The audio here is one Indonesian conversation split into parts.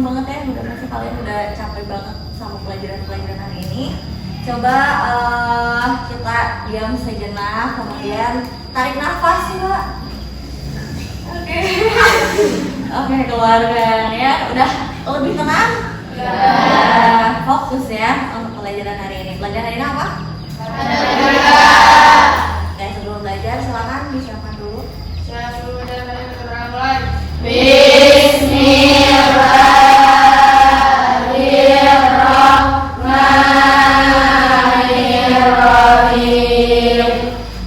seneng banget ya, mudah-mudahan kalian udah capek banget sama pelajaran-pelajaran hari ini. Coba kita diam sejenak, kemudian tarik nafas coba. Oke. Oke, keluarga ya, udah lebih tenang? Ya. Fokus ya untuk pelajaran hari ini. Pelajaran hari ini apa? Oke, sebelum belajar silakan disiapkan dulu. Bismillahirrahmanirrahim.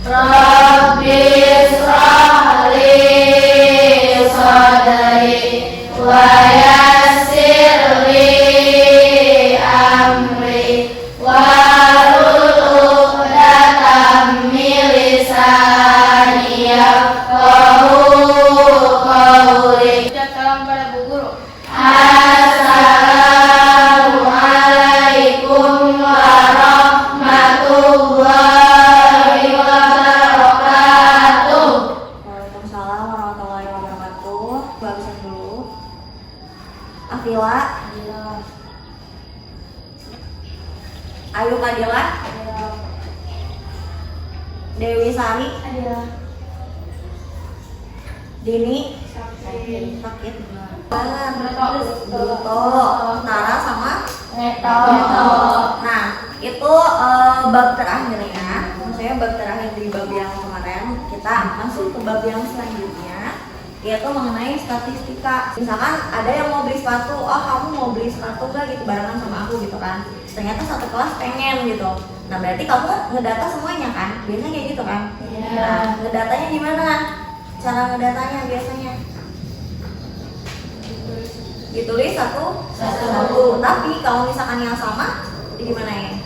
Rabbi shrah li sadri wa yassir li amri wahlul 'uqdatam min lisani yafqahu qawli. Salam pada Bu Guru. Assalamualaikum warahmatullahi wabarakatuh. Waalaikumsalam warahmatullahi wabarakatuh. Bagusan dulu. Afila, Ayu Kadila, Dewi Sari, Dini, sakit. Bruto, Tara sama Neto. Nah, itu bab terakhir ya. Maksudnya bab terakhir di bab yang kemarin. Kita masuk ke bab yang selanjutnya, yaitu mengenai statistika. Misalkan ada yang mau beli sepatu, oh kamu mau beli sepatu gak gitu barengan sama aku gitu kan. Ternyata satu kelas pengen gitu. Nah berarti kamu ngedata semuanya kan? Biasanya kayak gitu kan? Nah, ngedatanya gimana? Cara ngedatanya biasanya ditulis satu. Tapi kalau misalkan yang sama, gimana ya?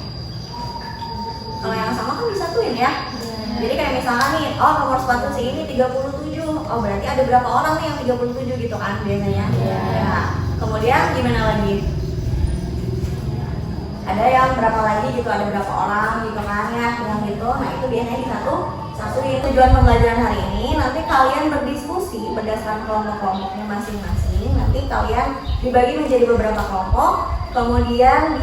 Kalau yang sama kan disatuin ya. Jadi kayak misalkan nih, oh nomor sepatu si ini 37. Oh berarti ada berapa orang nih yang 37 gitu kan biasanya. Ya. Kemudian gimana lagi? Ada yang berapa lagi gitu, ada berapa orang gitu kan ya, yang gitu. Nah itu biasanya disatuin. Tujuan pembelajaran hari ini nanti kalian berdiskusi berdasarkan kelompok-kelompoknya masing-masing. Nanti kalian dibagi menjadi beberapa kelompok. Kemudian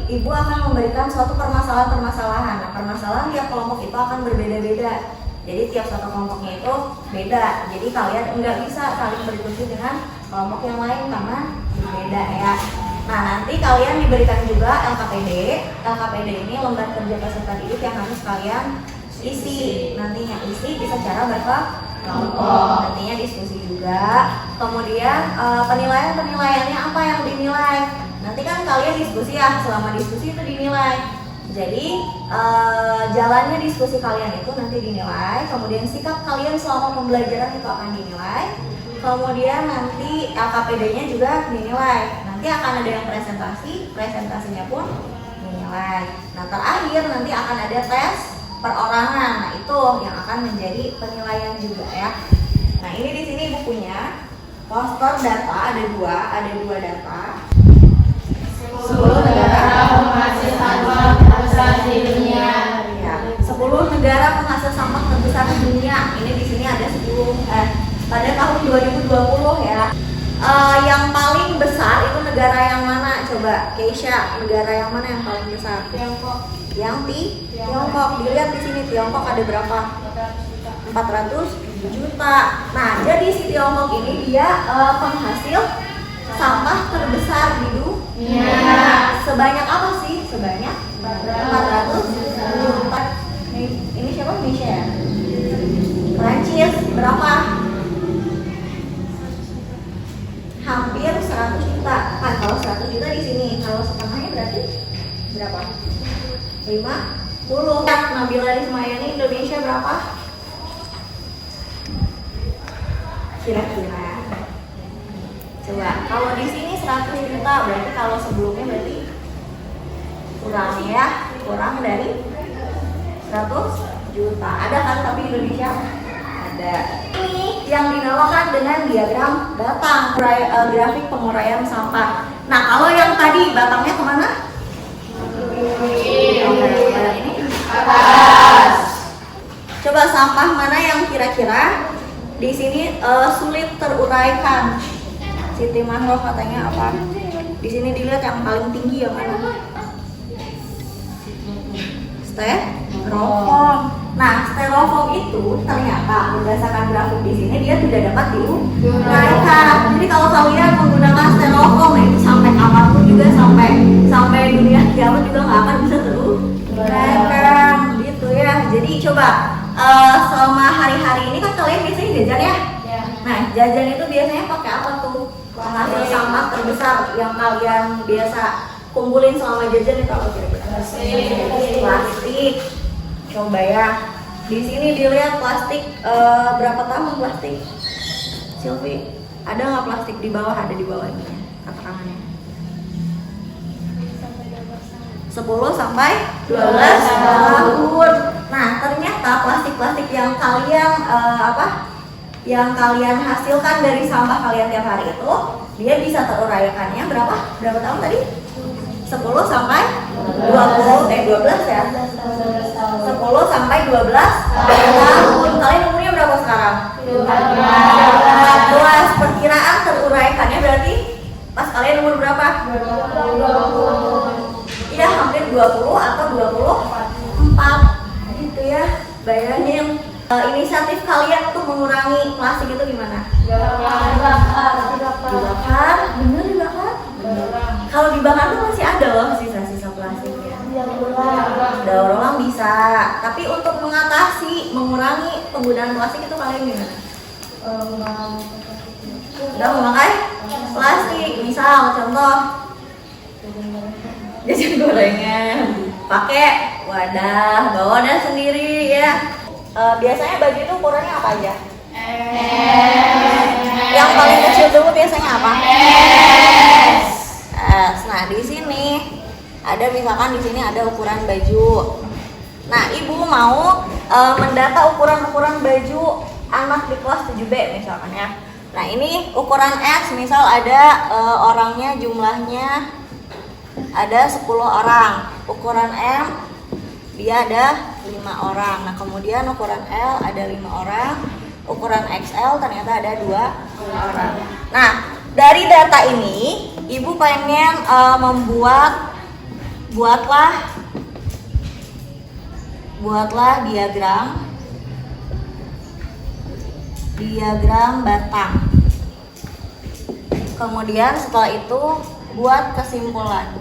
ibu akan memberikan suatu permasalahan-permasalahan. Nah, permasalahan tiap kelompok itu akan berbeda-beda. Jadi tiap satu kelompoknya itu beda. Jadi kalian nggak bisa saling berdiskusi dengan kelompok yang lain karena berbeda ya. Nah nanti kalian diberikan juga LKPD. LKPD ini lembar kerja peserta didik yang harus kalian isi. Nantinya isi bisa cara berkelompok. Nantinya diskusi juga. Kemudian penilaiannya apa yang dinilai? Nanti kan kalian diskusi ya, selama diskusi itu dinilai. Jadi jalannya diskusi kalian itu nanti dinilai. Kemudian sikap kalian selama pembelajaran itu akan dinilai. Kemudian nanti LKPD-nya juga dinilai. Nanti akan ada yang presentasinya pun dinilai. Nah terakhir nanti akan ada tes perorangan. Nah itu yang akan menjadi penilaian juga ya. Nah ini di sini bukunya poster data ada dua data. 10 negara penghasil sampah terbesar di dunia. Ya, 10 negara penghasil sampah terbesar di dunia. Ini di sini ada 10 pada tahun 2020 ya. Yang paling besar itu negara yang mana? Coba Keisha, negara yang mana yang paling besar? Tiongkok. Tiongkok. Dilihat di sini Tiongkok ada berapa? 400 juta. Nah, jadi si Tiongkok ini dia penghasil sampah terbesar di dunia. Sebanyak apa sih? Sebanyak 400 juta. Ini siapa? Indonesia ya? Prancis berapa? Hampir 100 juta. Kan kalau 100 juta di sini, kalau setengahnya berarti berapa? 50. Nabila Rizmayani Indonesia berapa? Kira-kira. Coba, kalau di sini 100 juta, berarti kalau sebelumnya berarti kurang ya, kurang dari 100 juta. Ada kan tapi Indonesia? Ada. Ini yang dinamakan dengan diagram batang, grafik penguraian sampah. Nah, kalau yang tadi batangnya kemana? Ini atas. Coba sampah mana yang kira-kira di sini sulit teruraikan? Siti Mahro katanya apa? Di sini dilihat yang paling tinggi yang mana? Styrofoam. Nah, styrofoam itu ternyata berdasarkan grafik di sini dia tidak dapat diuraikan. Jadi kalau kalian menggunakan styrofoam itu sampai kapanpun juga sampai dunia kiamat juga nggak akan bisa teruraikan gitu ya. Jadi coba selama hari-hari ini kan kalian biasanya jajan ya? Nah, jajan itu biasanya pakai apa tuh? Penghasil sampah terbesar yang kalian biasa kumpulin selama jajan itu apa kira-kira? Plastik. Coba ya. Di sini dilihat plastik berapa tahun plastik? Silvi, ada nggak plastik di bawah? Ada di bawah ini keterangannya. 10 sampai 12 tahun. Nah, ternyata plastik-plastik yang kalian yang kalian hasilkan dari sampah kalian tiap hari itu, dia bisa teruraikannya berapa tahun tadi? 10 sampai 12 ya? 10 sampai 12 tahun. Kalian umurnya berapa sekarang? 14. Perkiraan teruraikannya berarti pas kalian umur berapa? 20. Iya, hampir 20 atau 24 gitu ya. Bayangin inisiatif kalian untuk mengurangi plastik itu gimana? Dibakar. Bener dibakar? Kalau dibakar tuh masih ada loh sisa-sisa plastiknya. Daur ulang bisa. Tapi untuk mengurangi penggunaan plastik itu kalian gimana? Udah memakai plastik. Misal contoh jajan gorengan pakai wadah, bawa wadah sendiri ya. Biasanya baju itu ukurannya apa aja? Yang paling kecil dulu biasanya apa? Nah, di sini ada misalkan di sini ada ukuran baju. Nah, ibu mau mendata ukuran baju anak di kelas 7B misalkan ya. Nah, ini ukuran S, misal ada orangnya jumlahnya ada 10 orang. Ukuran M dia ada 5 orang. Nah, kemudian ukuran L ada 5 orang. Ukuran XL ternyata ada 2 orang. Nah, dari data ini ibu pengen buatlah diagram batang. Kemudian setelah itu buat kesimpulan.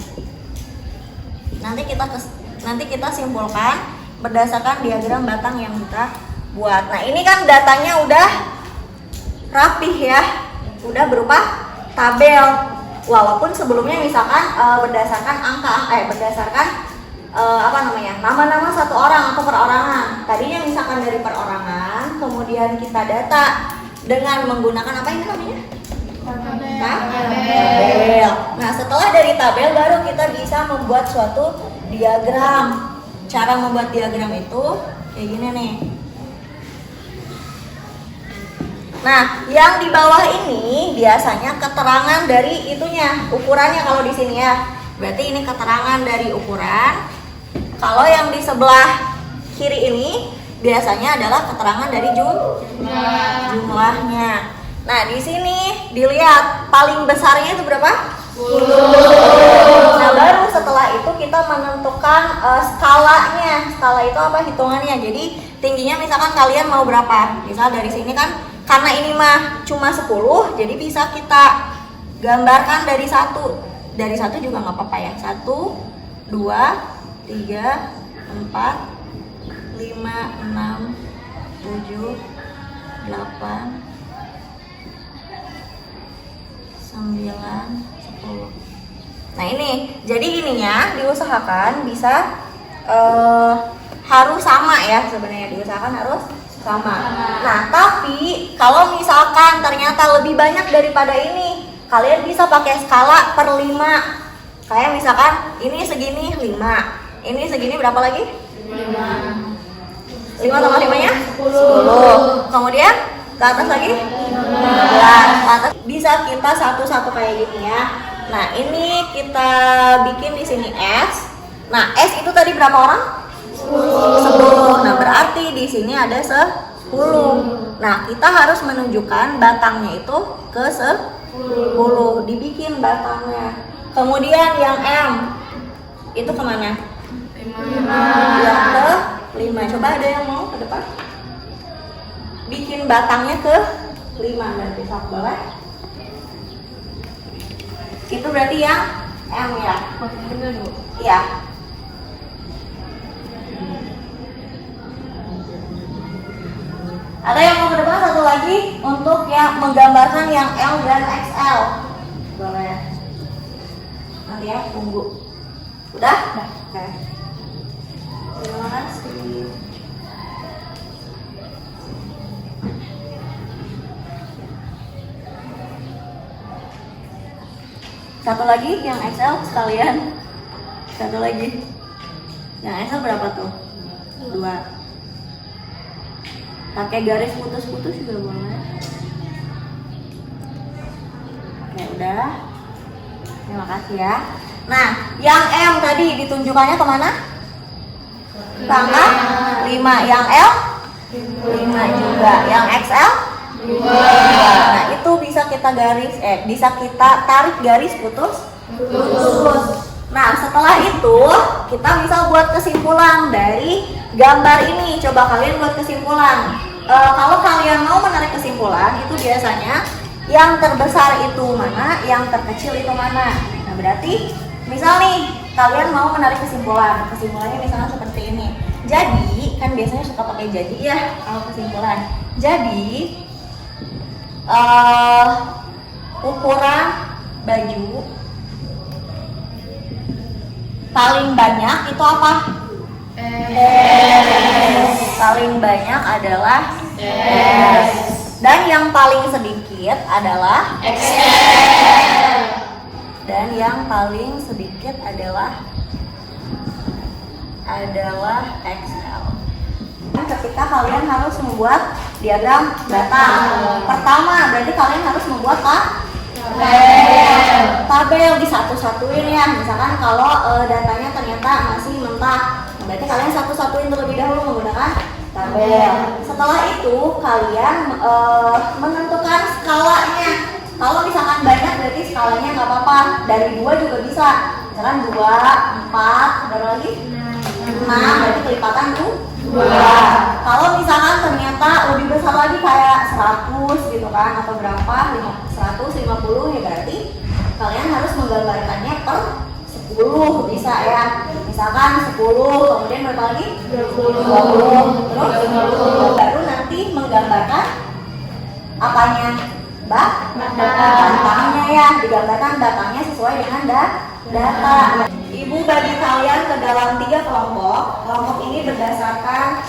Nanti kita simpulkan berdasarkan diagram batang yang kita buat. Nah, ini kan datanya udah rapih ya, udah berupa tabel. Walaupun sebelumnya misalkan berdasarkan nama-nama satu orang atau perorangan. Tadinya misalkan dari perorangan, kemudian kita data dengan menggunakan apa ini namanya? Tabel. Nah, setelah dari tabel baru kita bisa membuat suatu diagram. Cara membuat diagram itu kayak gini nih. Nah, yang di bawah ini biasanya keterangan dari itunya, ukurannya kalau di sini ya. Berarti ini keterangan dari ukuran. Kalau yang di sebelah kiri ini biasanya adalah keterangan dari jumlahnya. Nah, di sini dilihat paling besarnya itu berapa? 10. Nah, baru setelah itu kita menentukan skalanya. Skala itu apa hitungannya? Jadi tingginya misalkan kalian mau berapa? Misal dari sini kan karena ini mah cuma 10, jadi bisa kita gambarkan dari 1. Dari 1 juga nggak apa-apa ya. 1, 2, 3, 4, 5, 6, 7, 8, 9, 10. Nah, ini jadi ininya diusahakan bisa harus sama ya, sebenarnya diusahakan harus sama. Nah, tapi kalau misalkan ternyata lebih banyak daripada ini, kalian bisa pakai skala per 5. Kayak misalkan ini segini 5, ini segini berapa lagi? 5 tambah 5-nya? 10. Kemudian ke atas lagi? 15. Atas bisa kita satu-satu kayak gini ya. Nah, ini kita bikin di sini S. Nah, S itu tadi berapa orang? 10. Nah, berarti di sini ada 10. Nah, kita harus menunjukkan batangnya itu ke 10. 10. Dibikin batangnya. Kemudian yang M itu kemana? 5. Yang ke 5. Coba ada yang mau ke depan? Bikin batangnya ke 5 berarti sok boleh. Itu berarti yang M ya? Iya. Ada yang mau ke depan satu lagi untuk yang menggambarkan yang L dan XL. Boleh. Nanti ya, tunggu. Udah? Udah. Oke. Terima kasih. Satu lagi yang XL sekalian. Satu lagi. Yang XL berapa tuh? 2. Pakai garis putus-putus juga boleh. Oke, udah. Terima kasih ya. Nah, yang M tadi ditunjukannya kemana? Tangga 5. Yang L 5 juga. Yang XL 2. Nah, itu bisa kita bisa kita tarik garis putus. Nah, setelah itu kita bisa buat kesimpulan dari gambar ini. Coba kalian buat kesimpulan. Kalau kalian mau menarik kesimpulan, itu biasanya yang terbesar itu mana, yang terkecil itu mana. Nah, berarti misal nih kalian mau menarik kesimpulan, kesimpulannya misalnya seperti ini. Jadi kan biasanya suka pakai jadi ya kalau kesimpulan. Jadi ukuran baju paling banyak itu apa? S. Paling banyak adalah S. Dan yang paling sedikit adalah XL. Dan yang paling sedikit adalah XL. Ketika kalian harus membuat diagram batang, pertama berarti kalian harus membuat tabel disatu-satuin ya. Misalkan kalau datanya ternyata masih mentah, berarti kalian satu-satuin terlebih dahulu menggunakan tabel. Setelah itu kalian menentukan skalanya. Kalau misalkan banyak berarti skalanya nggak apa-apa, dari 2 juga bisa. Misalkan 2, 4, berapa lagi? 6, berarti kelipatan 2. Kalau misalkan ternyata lebih besar lagi kayak 100 gitu kan, atau berapa, 150 ya, berarti kalian harus menggambarkannya per 10 bisa ya. Misalkan 10, kemudian berapa lagi? 20, terus 50. Baru nanti menggambarkan apanya? Batangnya ya, digambarkan batangnya sesuai dengan data. Ibu bagi kalian ke dalam 3 kelompok. Kelompok ini berdasarkan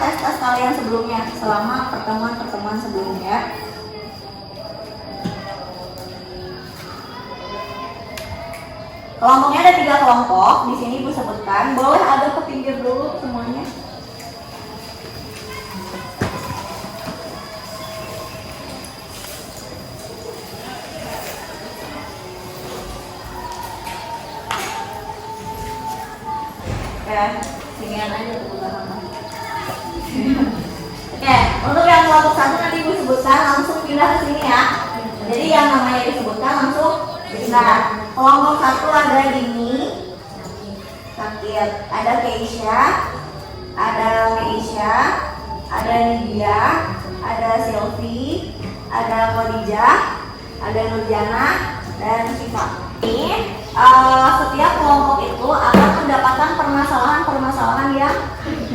tes kalian sebelumnya selama pertemuan sebelumnya. Kelompoknya ada 3 kelompok. Di sini Ibu sebutkan. Boleh agak ke pinggir dulu semuanya. Ya, sinian aja tuh belakang. Oke, untuk yang kelompok 1 nanti Ibu sebutkan langsung pindah ke sini ya. Jadi yang namanya disebutkan langsung pindah. Kelompok 1 ada Dini, Sakit, ada Keisha, ada Meisha, ada Lydia, ada Sylvie, ada Khadijah, ada Nurjana, dan Syifa. Ini setiap kelompok itu akan mendapatkan permasalahan yang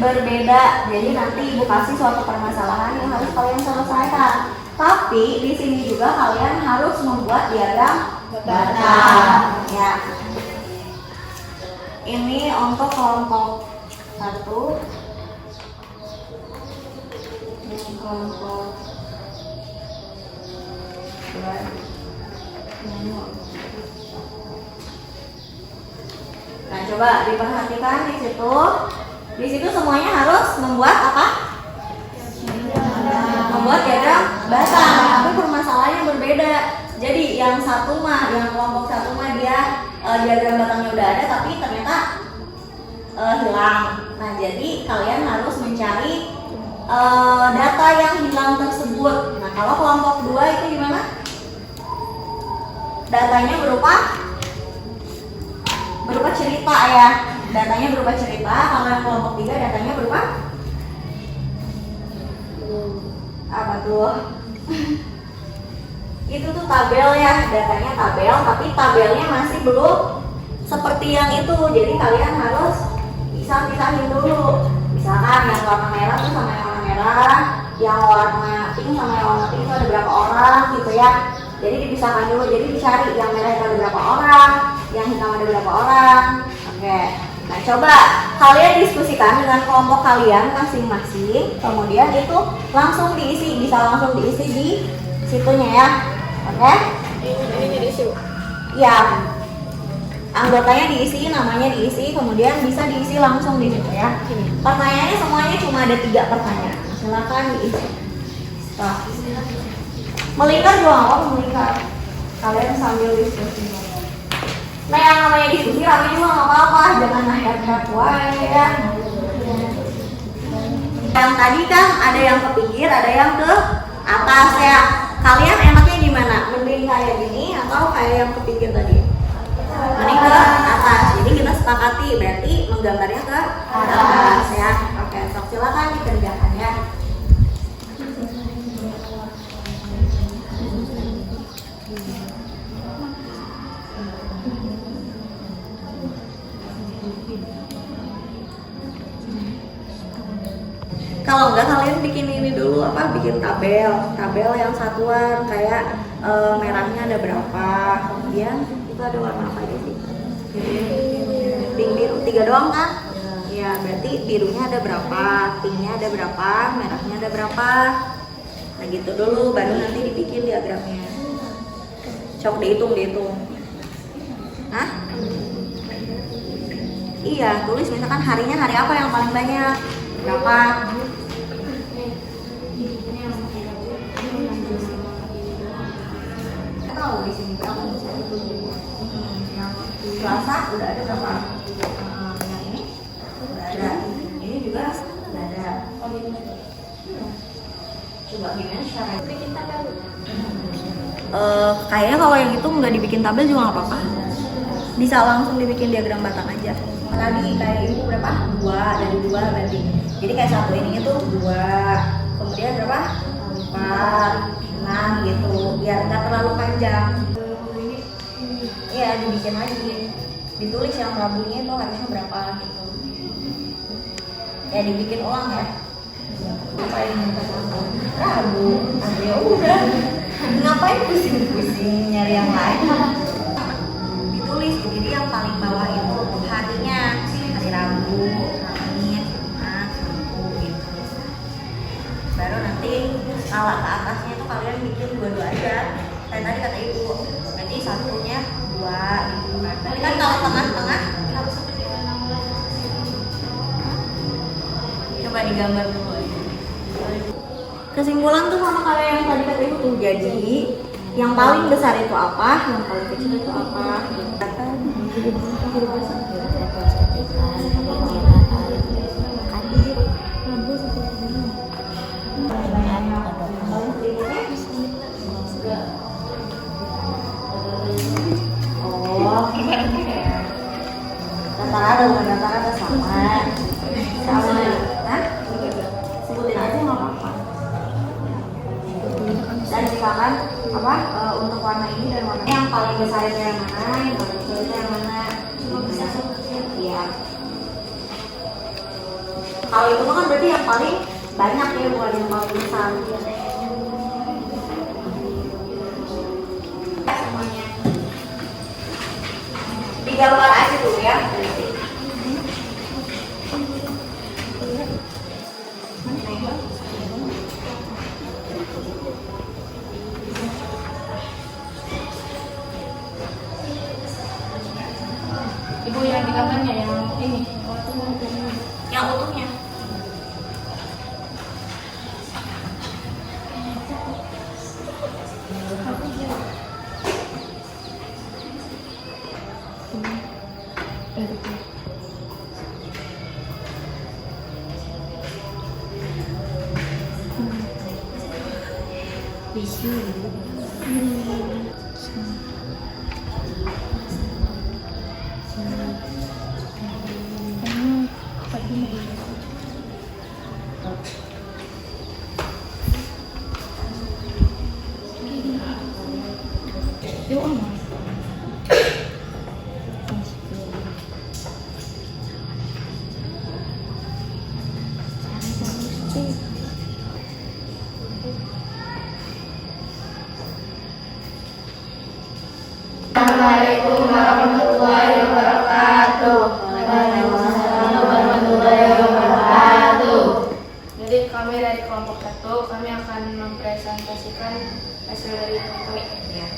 berbeda. Jadi nanti Ibu kasih suatu permasalahan yang harus kalian selesaikan. Tapi di sini juga kalian harus membuat diagram batang. Ya. Ini untuk kelompok 1. Ini kelompok 2. Nah, coba diperhatikan di situ. Di situ semuanya harus membuat apa? Membuat diagram batang, tapi permasalahannya berbeda. Jadi yang kelompok 1 dia diagram batangnya udah ada, tapi ternyata hilang. Nah, jadi kalian harus mencari data yang hilang tersebut. Nah, kalau kelompok 2 itu gimana? Datanya berupa cerita ya. Datanya berupa cerita. Kalau yang kelompok 3 datanya berupa apa tuh? Itu tuh tabel ya, datanya tabel, tapi tabelnya masih belum seperti yang itu. Jadi kalian harus pisah-pisahin dulu. Misalkan yang warna merah tuh sama yang warna merah, yang warna pink sama yang warna pink itu ada berapa orang gitu ya. Jadi dipisahkan dulu, jadi dicari yang merah itu ada berapa orang, yang hitam ada berapa orang. Oke, nah coba kalian diskusikan dengan kelompok kalian masing-masing, kemudian itu langsung diisi, bisa langsung diisi di situnya ya. Oke? Ini diisi. Ya, anggotanya diisi, namanya diisi, kemudian bisa diisi langsung di situ ya. Pertanyaannya semuanya cuma ada 3 pertanyaan. Silakan diisi. Nah, melingkar juga nggak apa-apa, melingkar. Kalian sambil diskusi. Nah, yang namanya diskusi rame juga nggak apa-apa, jangan nahar-nahar ya. Yang tadi kan ada yang ke pinggir, ada yang ke atas ya. Kalian enaknya gimana? Mending kayak gini atau kayak yang ke pinggir tadi? Mending ke atas. Jadi kita sepakati, berarti menggambarnya ke atas ya. Oke, sok silakan dikerjakan ya. Kalau enggak kalian bikin ini dulu bikin tabel yang satuan kayak merahnya ada berapa, kemudian itu ada warna apa aja sih? Pink biru 3 doang kan? Ya berarti birunya ada berapa, pinknya ada berapa, merahnya ada berapa. Nah gitu dulu, baru nanti dibikin diagramnya. Cok dihitung. Hah? Iya, tulis misalkan harinya hari apa yang paling banyak, berapa. Tahu di sini berapa bisa ditunjuk. Yang Selasa udah ada berapa? Yang ini udah ada. Ini juga udah ada. Coba gimana cara bikin tabel? Kayaknya kalau yang itu nggak dibikin tabel juga nggak apa-apa. Bisa langsung dibikin diagram batang aja. Tadi kayak ini berapa? 2 dari 2 berarti. Jadi kayak satu ininya tuh 2. Kemudian berapa? 4. 6 gitu, biar nggak terlalu panjang. Iya, dibikin lagi, ditulis yang rabunya itu harusnya berapa gitu. Ya dibikin ulang ya. Ngapain rabu? Ya udah, ngapain pusing-pusing nyari yang lain? Ditulis, jadi yang paling bawah itu harinya, hari Rabu, Kamis, Jumat, Sabtu gitu. Baru nanti skala ke atasnya itu kalian bikin 2 aja. Kayak tadi kata ibu, berarti satunya 2 gitu kan. Tapi kan kalau tengah-tengah harus seperti 16. Coba digambar dulu aja. Kesimpulan tuh sama kayak yang tadi kata ibu tuh. Jadi yang paling besar itu apa, yang paling kecil itu apa. Rata-rata sama. Hah? Sebutin aja nggak apa-apa. Dan misalkan untuk warna ini dan warna yang paling besar itu yang mana, yang paling kecil itu yang mana. Cuma bisa ya. Kalau itu kan berarti yang paling banyak ya, bukan yang paling besar. Semuanya digambar aja dulu ya. Ibu yang di gambarnya yang ini. Yang utuhnya. Assalamualaikum warahmatullahi wabarakatuh. Waalaikumsalam warahmatullahi wabarakatuh. Jadi kami dari kelompok 1, kami akan mempresentasikan hasil dari kami. Ya.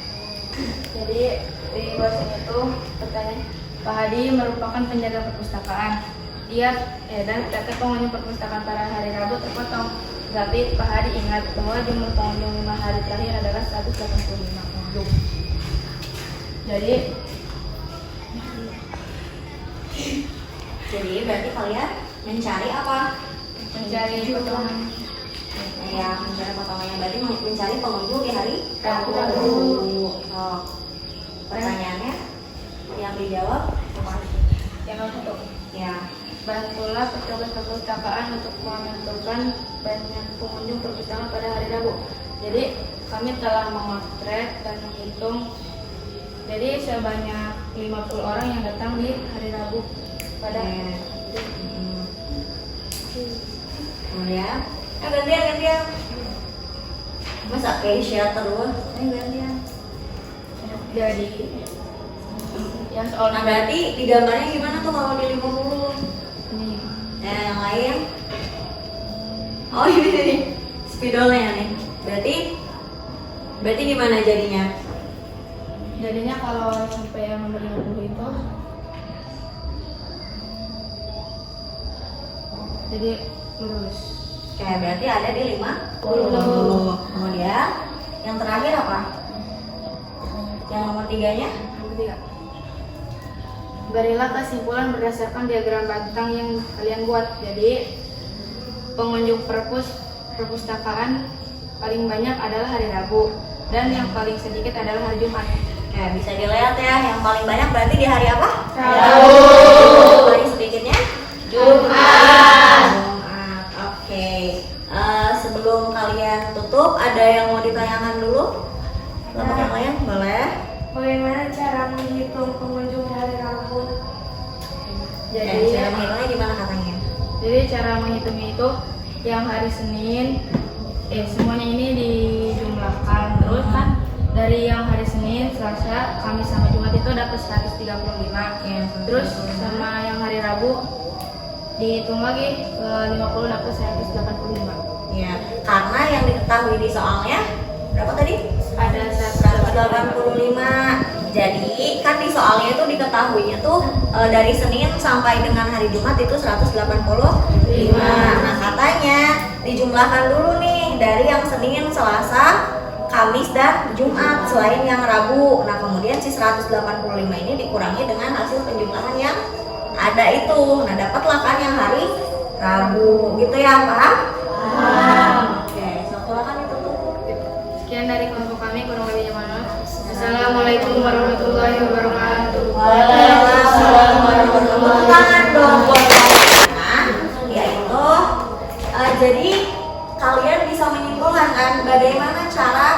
Jadi di bahasa itu pertanyaan, Pak Hadi merupakan penjaga perpustakaan. Dia dan data pengunjung perpustakaan pada hari Rabu terpotong. Tapi Pak Hadi ingat bahwa jumlah pengunjung 5 hari terakhir adalah 185 pengunjung. Jadi berarti kalian mencari apa? mencari potongan Ya, mencari potongannya. Berarti mencari pengunjung di hari Rabu. Oh. Pertanyaannya yang dijawab apa? yang satu. Ya. Bantulah petugas perpustakaan untuk menentukan banyak pengunjung perpustakaan pada hari Rabu. Jadi kami telah memotret dan menghitung. Jadi sebanyak 50 orang yang datang di hari Rabu pada Kemudian, gantian. Masa Keisha terus? Gantian. jadi yang soal Nah, berarti di gambarnya gimana tuh kalau di 50? ini Nah, yang lain? Oh, ini nih. Spidolnya nih. Berarti gimana jadinya? jadinya kalau sampai yang nomor 50 itu jadi lurus. Oke, berarti ada di 50. Kemudian yang terakhir apa? Yang nomor 3-nya? Yang ketiga, berilah kesimpulan berdasarkan diagram bintang yang kalian buat. Jadi pengunjung perpustakaan paling banyak adalah hari Rabu dan yang paling sedikit adalah hari Jumat. Oke, bisa dilihat ya, yang paling banyak berarti di hari apa? Rabu. Paling sedikitnya? Jumat. Jumat. Oke. Sebelum kalian tutup, ada yang mau ditanyakan dulu? Kelompok yang lain? Boleh. Bagaimana cara menghitung pengunjung hari Rabu? Jadi cara menghitungnya gimana katanya? Jadi cara menghitungnya itu yang hari Senin, semuanya ini dijumlahkan terus kan, dari yang hari Senin, Selasa, Kamis sama Jumat itu dapat 135. Ya, Terus sama yang hari Rabu dihitung lagi ke 50 dapat 185. Ya, karena yang diketahui di soalnya berapa tadi? Ada 185. Jadi kan di soalnya itu diketahuinya tuh dari Senin sampai dengan hari Jumat itu 185. Nah, katanya dijumlahkan dulu nih dari yang Senin, Selasa, Kamis dan Jumat selain yang Rabu. Nah, kemudian si 185 ini dikurangi dengan hasil penjumlahan yang ada itu. Nah, dapatlah kan yang hari Rabu. Gitu ya, paham? Oke, silakan ditutup. Sekian dari kelompok kami, kurang lebihnya mohon maaf. Assalamualaikum warahmatullahi wabarakatuh. Waalaikumsalam warahmatullahi wabarakatuh. Tangan dong buat kalian. Yaitu jadi kalian bisa menyimpulkan kan bagaimana cara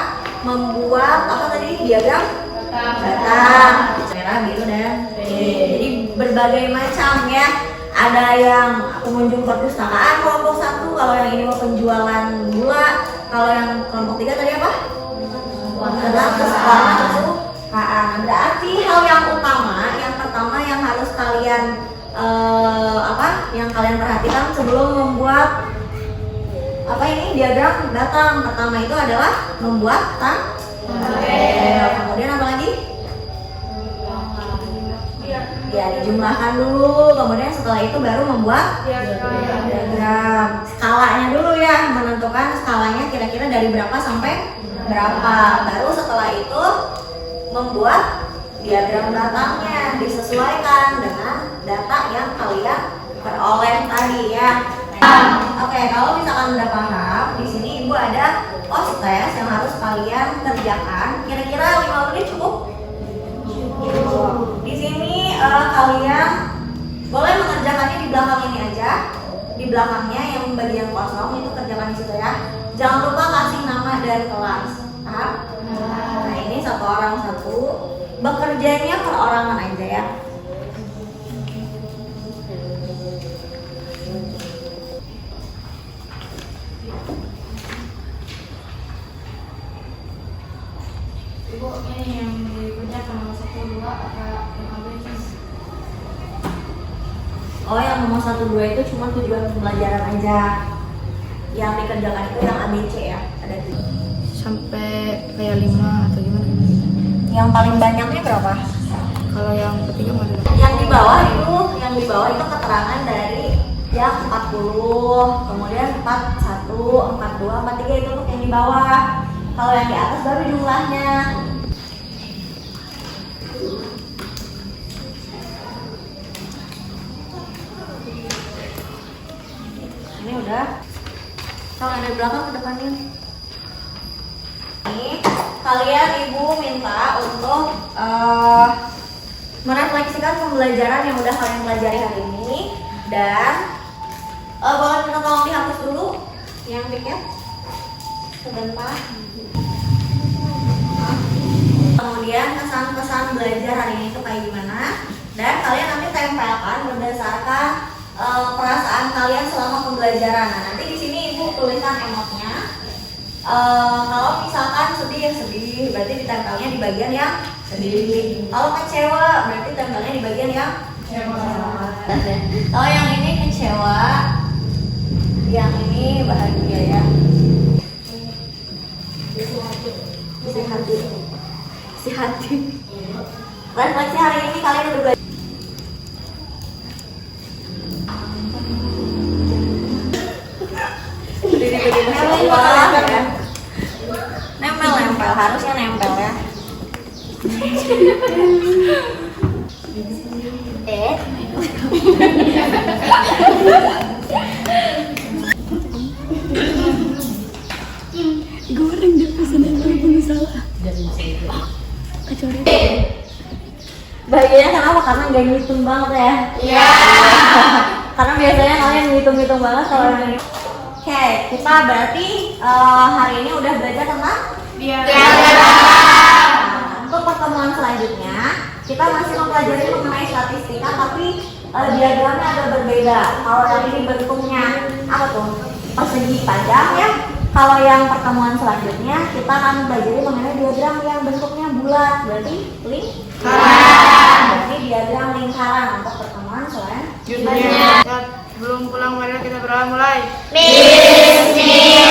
membuat apa tadi diagram batang merah, biru dan jadi berbagai macam ya. Ada yang pengunjung perpustakaan kelompok 1, kalau yang ini mau penjualan gula, kalau yang kelompok 3 tadi apa? Adalah keselamatan. Berarti hal yang utama, yang pertama yang harus kalian yang kalian perhatikan sebelum membuat diagram batang. Pertama itu adalah membuat kemudian apa lagi? Ya, dijumlahkan dulu, kemudian setelah itu baru membuat diagram. Skalanya dulu ya, menentukan skalanya kira-kira dari berapa sampai berapa. Baru setelah itu membuat diagram batangnya, disesuaikan dengan data yang kalian peroleh tadi ya. Oke, kalau misalkan udah paham, di sini Ibu ada tes yang harus kalian kerjakan. Kira-kira 5 menit cukup? Di sini kalian boleh mengerjakannya di belakang ini aja. Di belakangnya yang bagian kosong itu kerjakan di situ ya. Jangan lupa kasih nama dari kelas. Paham? Nah, ini satu orang satu. Bekerjanya perorangan aja ya. Ibu, ini yang dikerjakan nomor 1, 2 apa yang habis? Oh, yang nomor 1, 2 itu cuma tujuan pembelajaran aja. Yang dikerjakan itu yang ABC ya. Ada 3. Sampai kayak 5 atau gimana? Yang paling banyaknya berapa? Kalau yang ketiga mau dulu. Yang di bawah itu keterangan dari yang 40, kemudian 41, 42, 43 itu untuk yang di bawah. Kalau yang di atas baru jumlahnya. Ini udah. Kalau yang di belakang ke depanin. Ini kalian ibu minta untuk merefleksikan pembelajaran yang udah kalian pelajari hari ini dan boleh minta tolong dihapus dulu yang pikir sebentar. Kemudian kesan-kesan belajar hari ini itu kayak gimana dan kalian nanti tempelkan berdasarkan perasaan kalian selama pembelajaran. Nah, nanti di sini ibu tulisan emotnya. Kalau misalkan sedih berarti ditempelnya di bagian yang sedih. Kalau kecewa berarti tempelnya di bagian yang kecewa. Kalau yang ini kecewa, yang ini bahagia ya. Si hati. Refleksi hari ini kalian udah belajar. Nempel harusnya nempel ya. Goreng dia pesan yang salah. Bahagianya kenapa? Karena gak ngitung banget ya. Iya. Karena biasanya kalian ngitung-ngitung banget kalau yang ini. Oke, kita berarti hari ini udah belajar tentang diagram. Untuk pertemuan selanjutnya, kita masih mempelajari mengenai statistika, tapi diagramnya agak berbeda. Kalau yang ini bentuknya apa tuh? Persegi panjang ya. Kalau yang pertemuan selanjutnya, kita akan mempelajari mengenai diagram yang bentuknya bulat, berarti lingkaran. Berarti diagram lingkaran untuk pertemuan selanjutnya. Belum pulang, mari kita berdoa mulai. Bismillah.